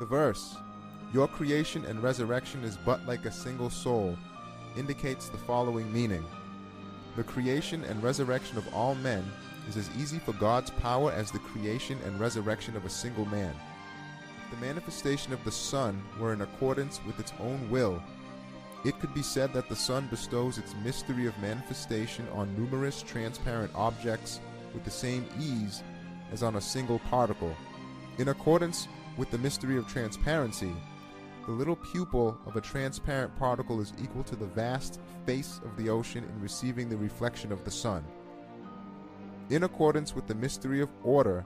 The verse, "Your creation and resurrection is but like a single soul," indicates the following meaning. The creation and resurrection of all men is as easy for God's power as the creation and resurrection of a single man. If the manifestation of the sun were in accordance with its own will, it could be said that the sun bestows its mystery of manifestation on numerous transparent objects with the same ease as on a single particle. In accordance with the mystery of transparency, the little pupil of a transparent particle is equal to the vast face of the ocean in receiving the reflection of the sun. In accordance with the mystery of order,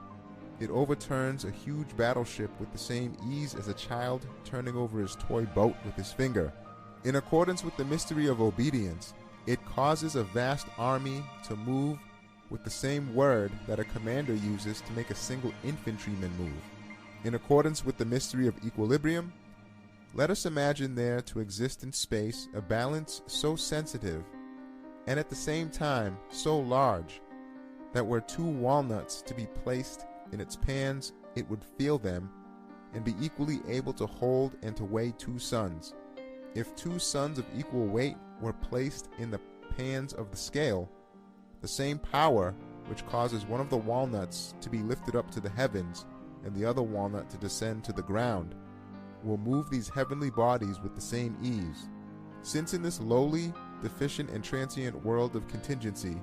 it overturns a huge battleship with the same ease as a child turning over his toy boat with his finger. In accordance with the mystery of obedience, it causes a vast army to move with the same word that a commander uses to make a single infantryman move. In accordance with the mystery of equilibrium, let us imagine there to exist in space a balance so sensitive and at the same time so large that were two walnuts to be placed in its pans, it would feel them and be equally able to hold and to weigh two suns. If two suns of equal weight were placed in the pans of the scale, the same power which causes one of the walnuts to be lifted up to the heavens and the other walnut to descend to the ground will move these heavenly bodies with the same ease. Since in this lowly, deficient, and transient world of contingency,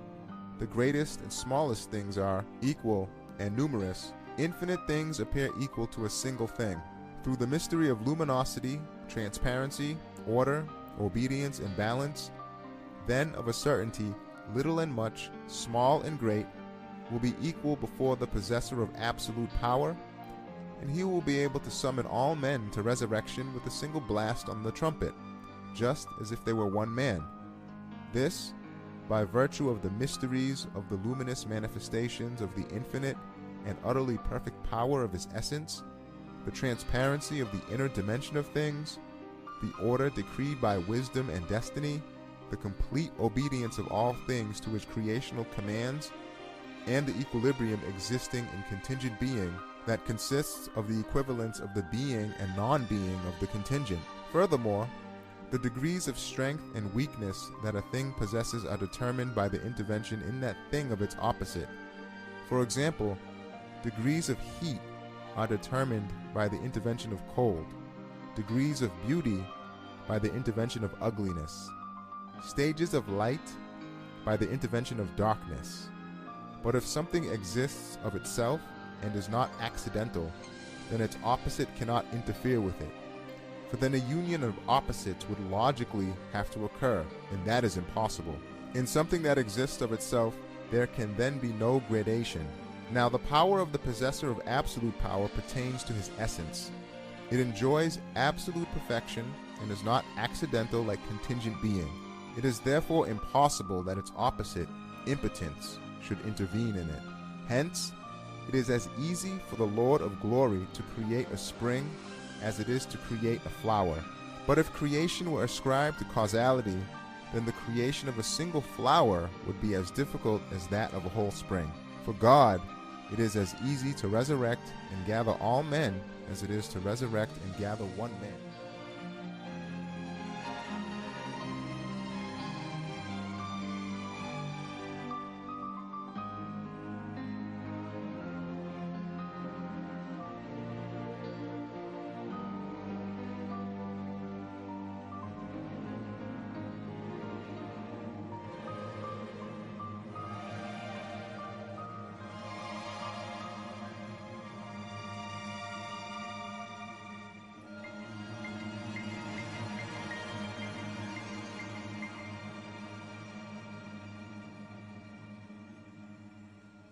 the greatest and smallest things are equal and numerous, infinite things appear equal to a single thing. Through the mystery of luminosity, transparency, order, obedience, and balance, then of a certainty, little and much, small and great, will be equal before the possessor of absolute power, and he will be able to summon all men to resurrection with a single blast on the trumpet, just as if they were one man. This, by virtue of the mysteries of the luminous manifestations of the infinite and utterly perfect power of his essence, the transparency of the inner dimension of things, the order decreed by wisdom and destiny, the complete obedience of all things to his creational commands, and the equilibrium existing in contingent being that consists of the equivalence of the being and non-being of the contingent. Furthermore, the degrees of strength and weakness that a thing possesses are determined by the intervention in that thing of its opposite. For example, degrees of heat are determined by the intervention of cold, degrees of beauty by the intervention of ugliness, stages of light by the intervention of darkness. But if something exists of itself and is not accidental, then its opposite cannot interfere with it. For then a union of opposites would logically have to occur, and that is impossible. In something that exists of itself, there can then be no gradation. Now the power of the possessor of absolute power pertains to his essence. It enjoys absolute perfection and is not accidental like contingent being. It is therefore impossible that its opposite, impotence, should intervene in it. Hence, it is as easy for the Lord of glory to create a spring as it is to create a flower. But if creation were ascribed to causality, then the creation of a single flower would be as difficult as that of a whole spring. For God, it is as easy to resurrect and gather all men as it is to resurrect and gather one man.